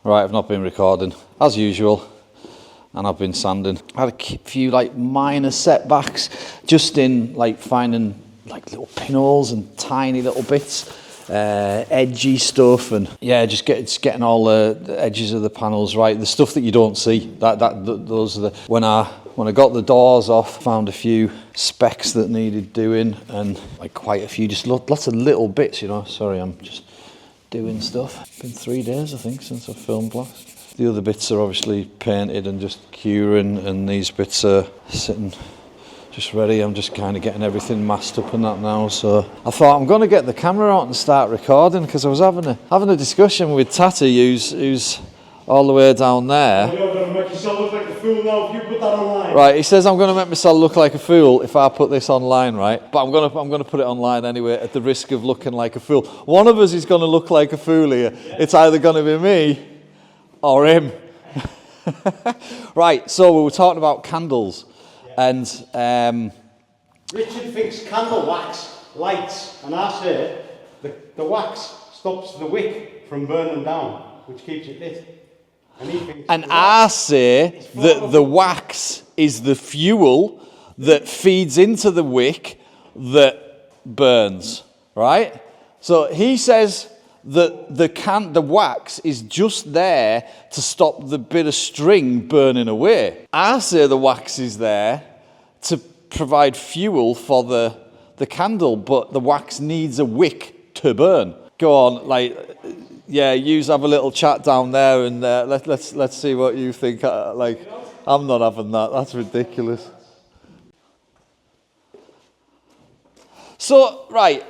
Right, I've not been recording, as usual, and I've been sanding. I had a few like minor setbacks, just in like finding like little pinholes and tiny little bits, edgy stuff, and yeah, just getting all the edges of the panels right, the stuff that you don't see. Those are the when I got the doors off, found a few specs that needed doing, and like quite a few, just lots of little bits, you know. Sorry, I'm just doing stuff. Been 3 days, I think, since I filmed last. The other bits are obviously painted and just curing, and these bits are sitting just ready. I'm just kind of getting everything masked up and that now. So I thought I'm going to get the camera out and start recording, because I was having a discussion with Tatty, who's all the way down there. You're going to make yourself look like a fool now if you put that online. Right, he says I'm going to make myself look like a fool if I put this online, right? But I'm going to put it online anyway, at the risk of looking like a fool. One of us is going to look like a fool here. Yeah. It's either going to be me or him. Right, so we were talking about candles, and Richard thinks candle wax lights, and I say the wax stops the wick from burning down, which keeps it lit. And I say that the wax is the fuel that feeds into the wick that burns, right? So he says that the wax is just there to stop the bit of string burning away. I say the wax is there to provide fuel for the candle, but the wax needs a wick to burn. Go on, like... Yeah, yous have a little chat down there, and let's see what you think. Like, I'm not having that. That's ridiculous. So, right,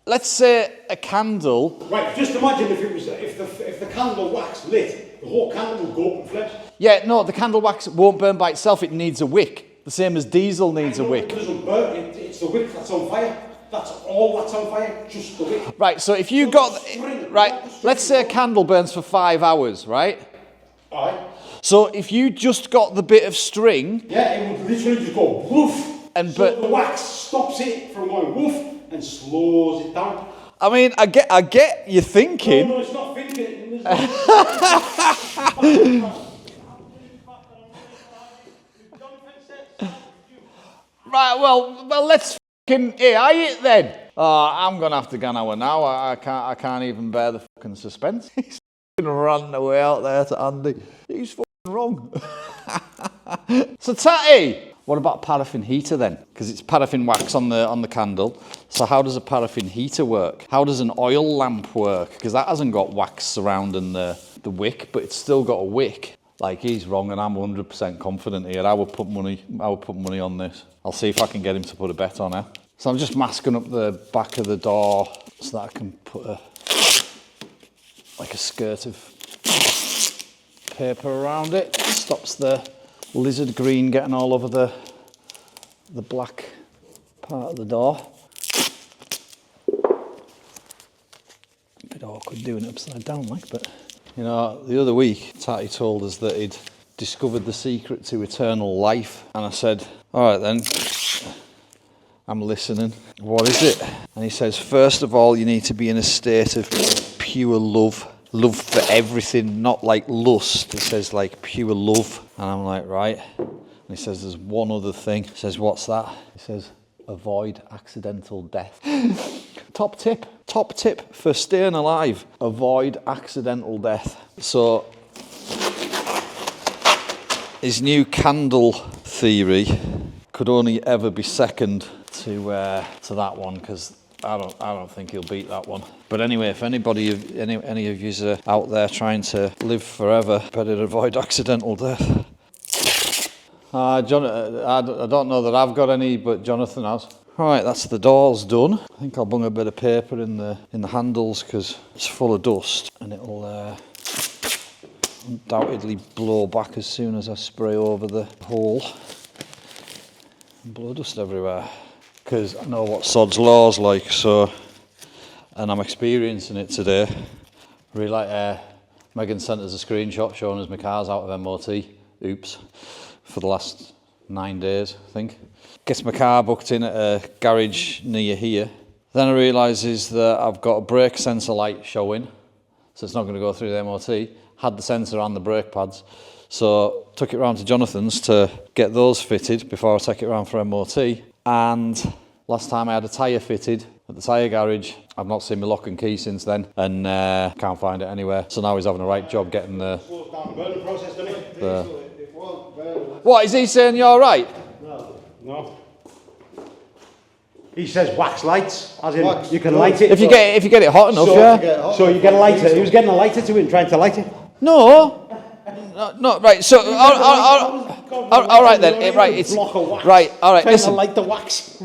let's say a candle. Right, just imagine if the candle wax lit, the whole candle would go up in flames. Yeah, no, the candle wax won't burn by itself. It needs a wick, the same as diesel needs a wick. It doesn't burn. It's the wick that's on fire. That's all that's on fire, just the wick. Right, so if you got... Right, let's say a candle burns for 5 hours, right? Alright. So if you just got the bit of string... Yeah, it would literally just go woof. And so the wax stops it from going woof and slows it down. I mean, I get you thinking... No, it's not thinking. Right, well, let's fucking AI it then. I'm gonna have to go now. I can't even bear the fucking suspense. He's fucking running away out there to Andy. He's fucking wrong. So Tatty, what about paraffin heater then? Because it's paraffin wax on the candle. So how does a paraffin heater work? How does an oil lamp work? Because that hasn't got wax surrounding the wick, but it's still got a wick. Like, he's wrong, and I'm 100% confident here. I would put money on this. I'll see if I can get him to put a bet on it. So I'm just masking up the back of the door so that I can put a skirt of paper around it. Stops the lizard green getting all over the black part of the door. A bit awkward doing it upside down, like, but... You know, the other week, Tatty told us that he'd discovered the secret to eternal life. And I said, all right then, I'm listening. What is it? And he says, first of all, you need to be in a state of pure love. Love for everything, not like lust. He says like pure love. And I'm like, right. And he says, there's one other thing. He says, what's that? He says, avoid accidental death. Top tip for staying alive: avoid accidental death. So his new candle theory could only ever be second to that one, because I don't think he'll beat that one. But anyway, if any of you are out there trying to live forever, better avoid accidental death. John, I don't know that I've got any, but Jonathan has. Right, that's the doors done. I think I'll bung a bit of paper in the handles, because it's full of dust, and it'll undoubtedly blow back as soon as I spray over the hole. And blow dust everywhere, because I know what sod's law's like. So, and I'm experiencing it today. Really, like Megan sent us a screenshot showing us my car's out of MOT. Oops. For the last 9 days, I think. Gets my car booked in at a garage near here. Then I realises that I've got a brake sensor light showing, so it's not going to go through the MOT. had the sensor and the brake pads. So took it round to Jonathan's to get those fitted before I take it round for MOT. And last time I had a tyre fitted at the tyre garage. I've not seen my lock and key since then, and can't find it anywhere. So now he's having a right job getting the... Slows down the burning process, doesn't it? It won't burn. What, is he saying you're right? No. He says wax lights, as in Wax. you can light it. If you get it hot enough, yeah. So you get a lighter. He was getting a lighter to it and trying to light it. No, right. So, all right then. Right, it's right. All right. Trying Listen, to light the wax.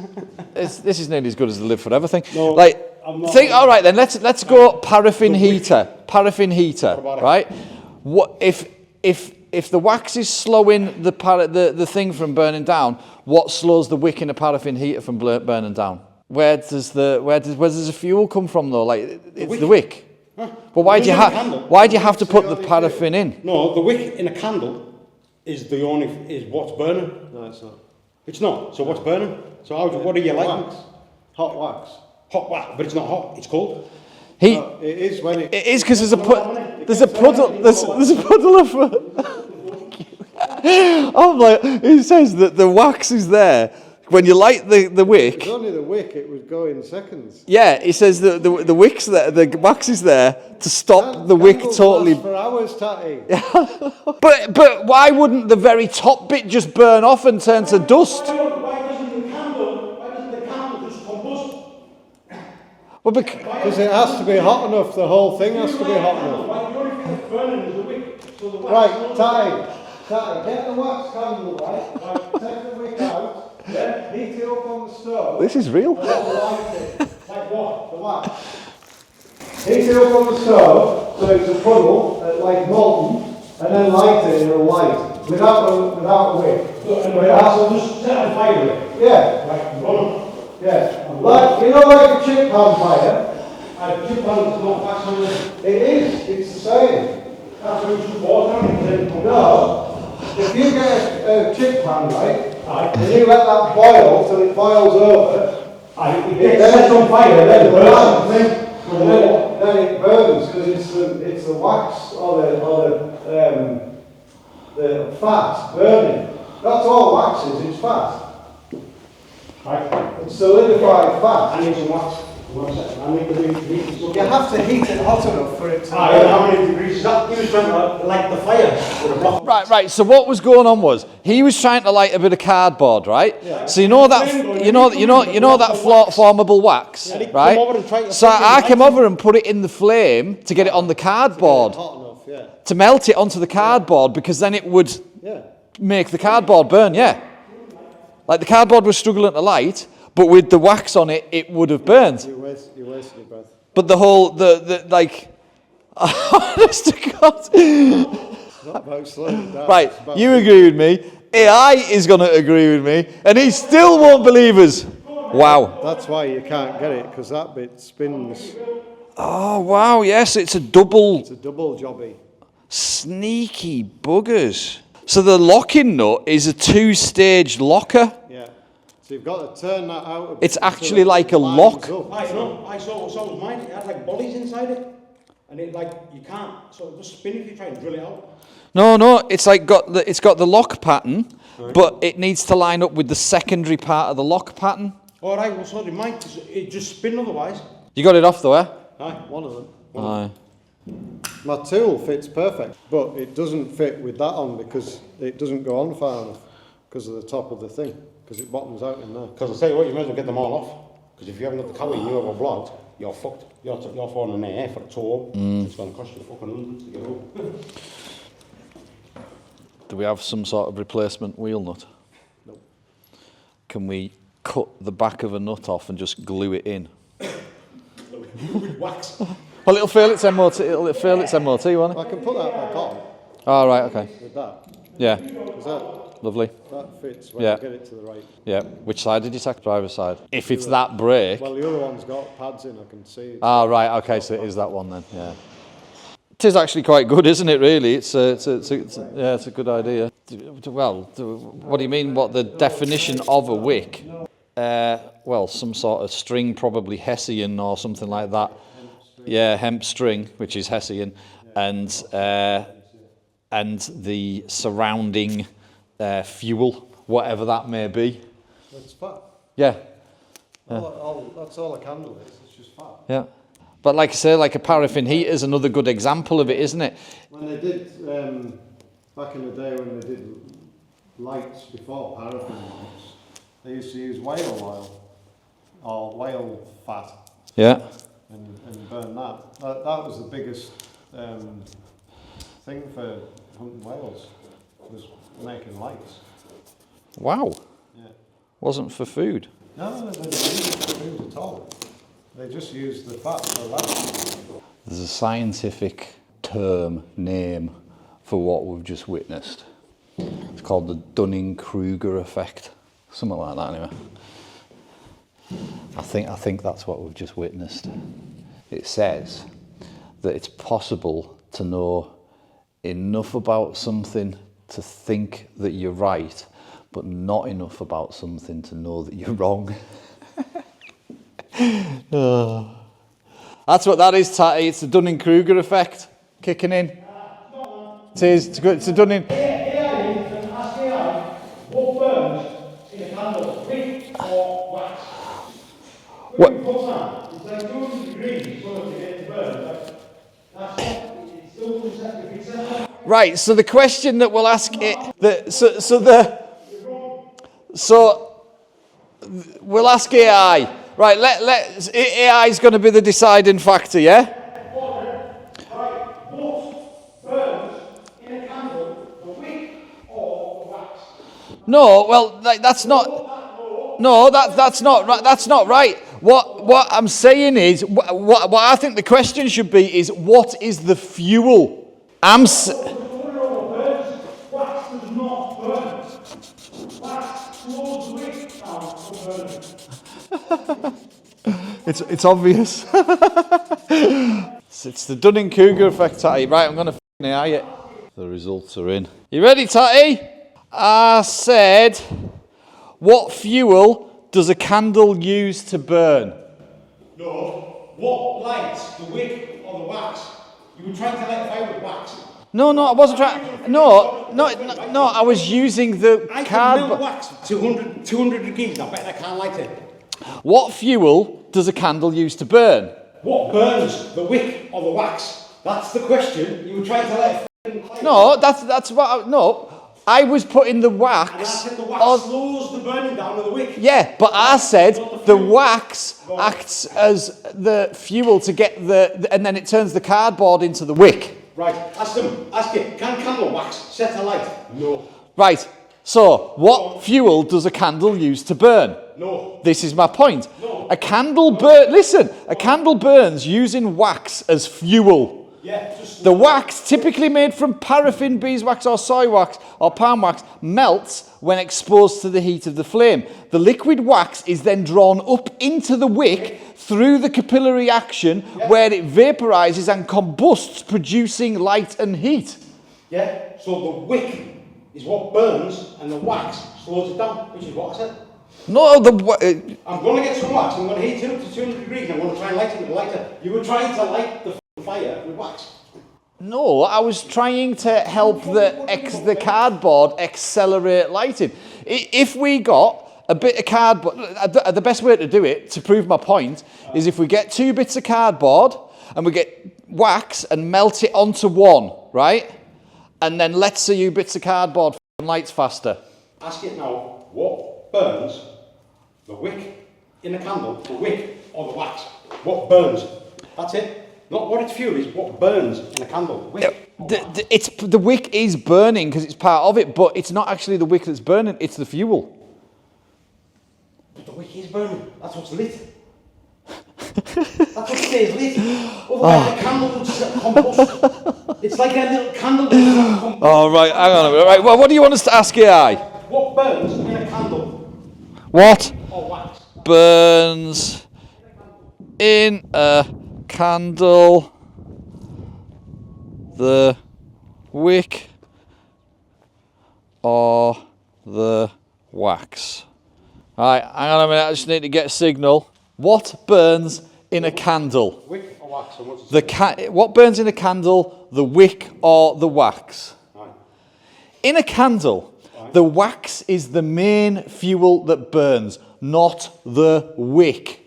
this is nearly as good as the live forever thing. No, like, I'm not. think. All right then. Let's go paraffin heater. Paraffin heater. Right. What if the wax is slowing the thing from burning down? What slows the wick in a paraffin heater from burning down? Where does the fuel come from though? Like it's the wick. Huh? But why do you have to put the paraffin in? No, the wick in a candle is what's burning. No, it's not. It's not. So what's burning? So what are you lighting? Wax. Hot wax. Hot wax, but it's not hot. It's cold. No, it is when it... It is because there's a puddle of... I'm like, it says that the wax is there. When you light the wick... It's only the wick, it would go in seconds. Yeah, it says that the wick's there, the wax is there to stop the wick Candles totally... last for hours, Tatty. But why wouldn't the very top bit just burn off and turn to dust? Why doesn't the candle just combust? Well, Because it has to be hot enough, the whole thing has to be hot enough. Why the only thing that's burning is the wick. So the wax Right, Tatty, get the wax candle, right, take the wick out, yeah, heat it up on the stove. this is real. And then light it. Like what? The wax. Heat it up on the stove, so it's a puddle, like molten, and then light it in a light, without a wick. But it has to just set on fire with it. Yeah, Like, run. yeah. Like, like a chip pan fire. Chip pan is not wax on it. It is, it's the same. That's what you should water on it. No, if you get a chip pan, right, and you let that boil till it boils over, If it sets on fire, then it burns. then it burns because it's the wax or the fat burning. That's all wax is, it's fat. Right. It's solidified fat. I need some wax. 1 second. I need to heat You have to heat it hot enough for it to how many degrees is that? He was trying to light the fire with a block. Right. So what was going on was he was trying to light a bit of cardboard, right? Yeah. So you know that formable wax, Yeah, he come right? over and tried to So fix it I right. came over and put it in the flame to get it on the cardboard, hot enough, yeah. to melt it onto the cardboard because then it would Yeah. make the cardboard burn. Yeah, like the cardboard was struggling to light, but with the wax on it, it would have burned. You wasted your breath. But the whole the like, honest to God. It's not about slowing it down. Right, it's about you agree with me. AI is going to agree with me, and he still won't believe us. Wow. That's why you can't get it, because that bit spins. Oh, wow, yes, it's a double It's a double jobby. sneaky buggers. So the locking nut is a two-stage locker. Yeah. So you've got to turn that out a bit. It's until actually it like a lines lock. up. I know. I saw was mine. It had like bodies inside it, and it like you can't. So it just spin if you try and drill it out. No, it's like it's got the lock pattern, but it needs to line up with the secondary part of the lock pattern. All right. Well, so it might. 'Cause it just spin otherwise. You got it off though, eh? Aye. One of them. Aye. My tool fits perfect, but it doesn't fit with that on because it doesn't go on far enough because of the top of the thing, because it bottoms out in there. Because I tell you what, you may as well get them all off. Because if you haven't got the cover, you ever blocked, you're fucked. You're falling in the air for a tour. It's going to cost you fucking hundreds to get home. Do we have some sort of replacement wheel nut? No. Can we cut the back of a nut off and just glue it in? With wax. Well, it'll fail its MOT. It'll fail its MOT, won't it? I can put that back on Oh, right, okay. with that. Yeah, Because lovely. that fits when Yeah. you get it to the right. Yeah. Which side did you take? Driver's side. If it's that brake. Well, the other one's got pads in, I can see. Ah, right, okay, so it is that one then, yeah. It is actually quite good, isn't it, really? It's a good idea. Well, what do you mean, what the definition of a wick? Well, some sort of string, probably Hessian or something like that. Yeah, hemp string, which is Hessian, and the surrounding fuel, whatever that may be. It's fat. Yeah. That's all a candle is. It's just fat. Yeah. But like I say, like a paraffin heater is another good example of it, isn't it? When they did, back in the day when they did lights before paraffin lights, they used to use whale oil or whale fat. Yeah. And burn that. That was the biggest thing for hunting whales, was making lights. Wow. Yeah. Wasn't for food. No, they didn't use it for food at all. They just used the fat for lights. There's a scientific term, name, for what we've just witnessed. It's called the Dunning-Kruger effect. Something like that anyway. I think that's what we've just witnessed. It says that it's possible to know enough about something to think that you're right, but not enough about something to know that you're wrong. Oh. That's what that is, Tatty. It's the Dunning-Kruger effect kicking in. It is. It's a Dunning. What burns in a candle, wick or wax? What? It's like 200 degrees so to get it to burn. That's it's still Right. So the question that we'll ask it. We'll ask AI. Right. AI is going to be the deciding factor. Yeah. No, well, that's not. No, that's not right. That's not right. What I'm saying is, what I think the question should be is, what is the fuel? Wax does not burn. Wax slows the wick down for burning. It's obvious. It's the Dunning-Kruger effect, Tatty. Right, I'm going to AI it. The results are in. You ready, Tatty? I said, what fuel does a candle use to burn? No. What lights, the wick or the wax? You were trying to light a fire with wax. No, I wasn't trying. No, I was using the I card. can melt wax 200 degrees. I bet I can't light it. What fuel does a candle use to burn? What burns, the wick or the wax? That's the question. You were trying to light a fire. No, that's what. No, I was putting the wax. And I said the wax slows the burning down of the wick. Yeah, but I said the wax acts as the fuel to get and then it turns the cardboard into the wick. Right, ask it, can candle wax set a light? No. Right, so what fuel does a candle use to burn? No. This is my point. No. A candle burns using wax as fuel. Yeah, just The wax, typically made from paraffin, beeswax or soy wax or palm wax, melts when exposed to the heat of the flame. The liquid wax is then drawn up into the wick through the capillary action where it vaporizes and combusts, producing light and heat. Yeah, so the wick is what burns and the wax slows it down, which is what I said. No, I'm going to get some wax, I'm going to heat it up to 200 degrees, I'm going to try and light it with a lighter. You were trying to light the fire with wax. No, I was trying to help the cardboard accelerate lighting. If we got a bit of cardboard, the best way to do it, to prove my point, is if we get 2 bits of cardboard and we get wax and melt it onto one, right? And then let's see 2 bits of cardboard lights faster. Ask it now, what burns the wick in a candle, the wick or the wax? What burns? That's it. Not what its fuel is, what burns in a candle. Wick. The wick is burning because it's part of it, but it's not actually the wick that's burning, it's the fuel. But the wick is burning. That's what's lit. That's what stays lit. Otherwise the candle would combust. It's like a little candle that doesn't combust. Oh, right, hang on a minute. Right, well, what do you want us to ask AI? What burns in a candle? What Or wax? burns in a candle? The wick or the wax? Right, hang on a minute, I just need to get a signal. What burns in a candle? Wick or wax and what's what burns in a candle, the wick or the wax? Right. In a candle, the wax is the main fuel that burns, not the wick.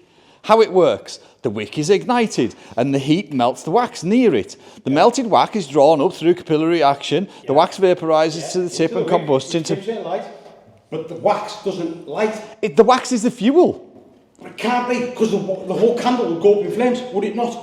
How it works, the wick is ignited and the heat melts the wax near it. The melted wax is drawn up through capillary action. The wax vaporizes to the tip and combusts into... light, but the wax doesn't light. The wax is the fuel. It can't be, because the whole candle would go up in flames, would it not?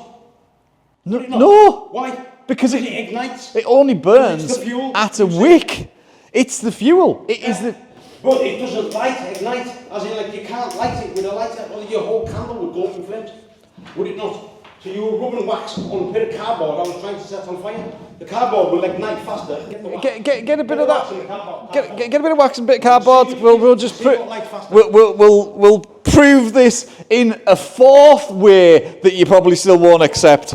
No. Would it not? No. Why? Because it ignites. It only burns It's the fuel. at a wick. It's the fuel. It is the... But it doesn't ignite, as in like you can't light it with a lighter, or your whole candle would go up in flames, would it not? So you were rubbing wax on a bit of cardboard I was trying to set on fire. The cardboard will ignite faster. Get a bit of that. Get a bit of wax and a bit of cardboard. We'll just we'll prove this in a fourth way that you probably still won't accept.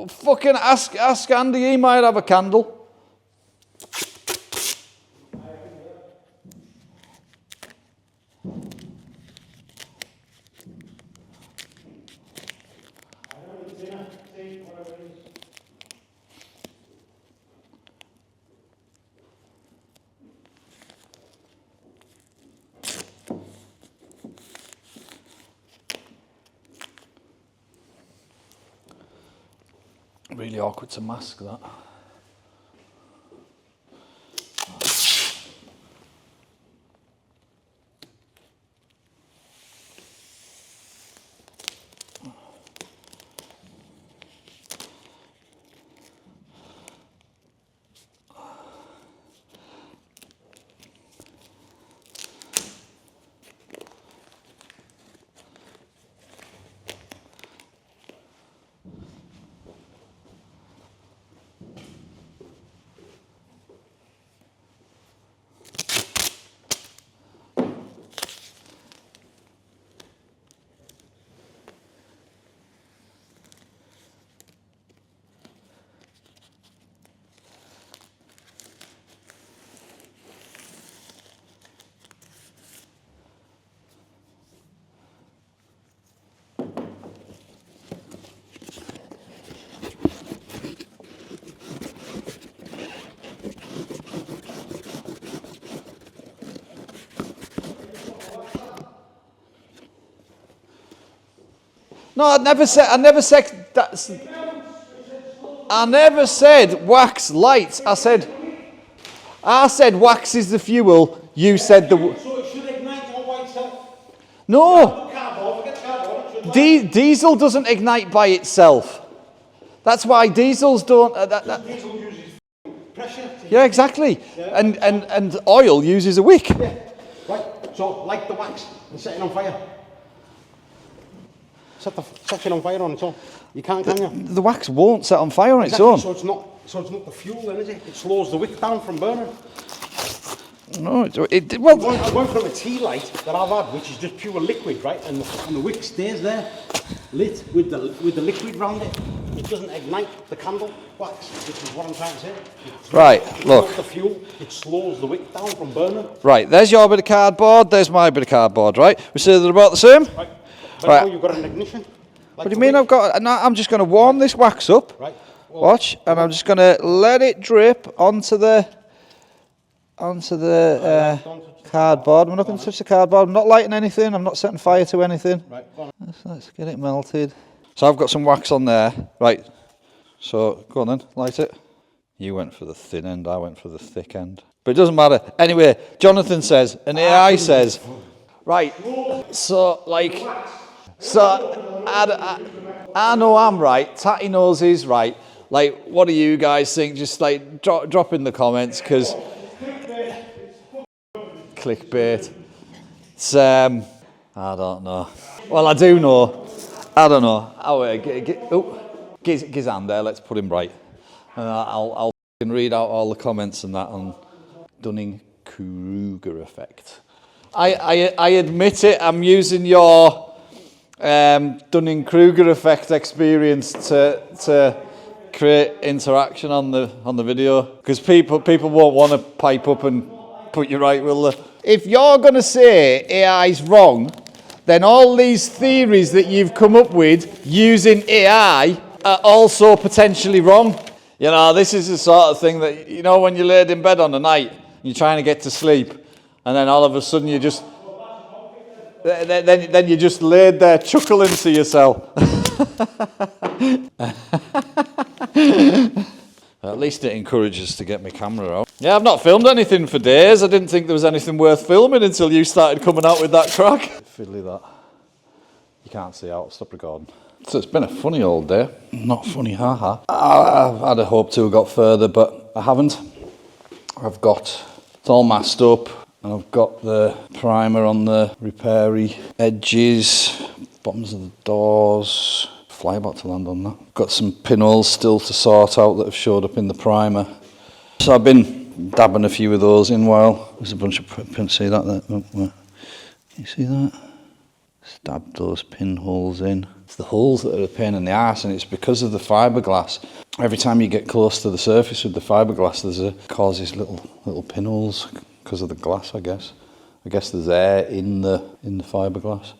Fucking ask Andy, he might have a candle. Really awkward to mask that. No, I never said wax lights. I said wax is the fuel. You said the... So it should ignite all by itself? No. Cardboard, Diesel doesn't ignite by itself. That's why diesels don't... Diesel uses pressure. Yeah, exactly. Yeah. And oil uses a wick. Yeah. Right, so light the wax and set it on fire. Set it on fire on its own. You can't, can you? The wax won't set on fire on its own. So it's not the fuel then, is it? It slows the wick down from burning. No, I'm going from a tea light that I've had, which is just pure liquid, right? And the wick stays there, lit with the liquid round it. It doesn't ignite the candle wax, which is what I'm trying to say. Right, look. The fuel, it slows the wick down from burning. Right, there's your bit of cardboard, there's my bit of cardboard, right? We say they're about the same? Right. But right. now you've got an ignition. What do you mean I've got... No, I'm just going to warm this wax up. Right. Well, watch, and I'm just going to let it drip onto the cardboard. I'm not going to touch the cardboard. I'm not lighting anything. I'm not setting fire to anything. Right. Let's get it melted. So I've got some wax on there. Right. So go on then, light it. You went for the thin end. I went for the thick end. But it doesn't matter. Anyway, Jonathan says, and AI says, right. So like, I know I'm right. Tatty knows he's right. Like, what do you guys think? Just like drop in the comments, because clickbait. It's I don't know. Well, I do know. I don't know. Giz hand there. Let's put him right. And I'll read out all the comments and that on Dunning-Kruger effect. I admit it. I'm using your Dunning-Kruger effect experience to create interaction on the video, because people won't want to pipe up and put you right, will they? If you're going to say AI's wrong, then all these theories that you've come up with using AI are also potentially wrong. You know, this is the sort of thing that, you know, when you're laid in bed on the night, you're trying to get to sleep, and then all of a sudden you just... Then you just laid there chuckling to yourself. At least it encourages to get my camera out. Yeah, I've not filmed anything for days. I didn't think there was anything worth filming until you started coming out with that crack. Fiddly that. You can't see out. Stop recording. So it's been a funny old day. Not funny, haha. I'd have hoped to have got further, but I haven't. It's all masked up, and I've got the primer on the repairy edges, bottoms of the doors. Fly about to land on that. Got some pinholes still to sort out that have showed up in the primer. So I've been dabbing a few of those in while. There's a bunch of pins. See that there? Can you see that? Stabbed those pinholes in. It's the holes that are a pain in the arse, and it's because of the fiberglass. Every time you get close to the surface with the fiberglass, causes little pinholes because of the glass, I guess. I guess there's air in the fiberglass.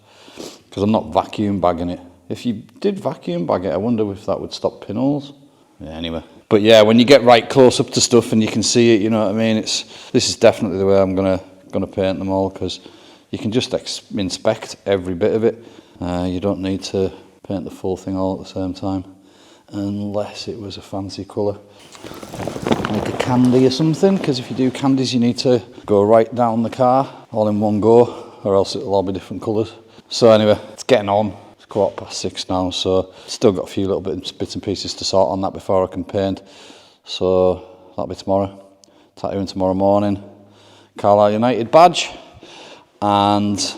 Because I'm not vacuum bagging it. If you did vacuum bag it, I wonder if that would stop pinholes. Yeah, anyway. But yeah, when you get right close up to stuff and you can see it, you know what I mean? This is definitely the way I'm gonna paint them all, because you can just inspect every bit of it. You don't need to paint the full thing all at the same time, unless it was a fancy colour. Like a candy or something, because if you do candies, you need to go right down the car all in one go, or else it'll all be different colours. So anyway, it's getting on. 6:15 now, so still got a few little bits and pieces to sort on that before I can paint. So that'll be tomorrow. Tattooing tomorrow morning. Carlisle United badge. And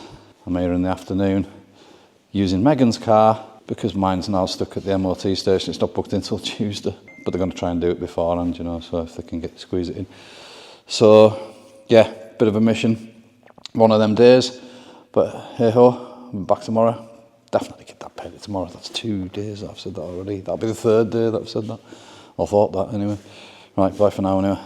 I'm here in the afternoon using Megan's car because mine's now stuck at the MOT station. It's not booked until Tuesday, but they're going to try and do it beforehand, you know, so if they can squeeze it in. So yeah, bit of a mission. One of them days, but hey ho, I'm back tomorrow. Definitely get that painted tomorrow. That's 2 days that I've said that already. That'll be the 3rd day that I've said that. I thought that anyway. Right, bye for now anyway.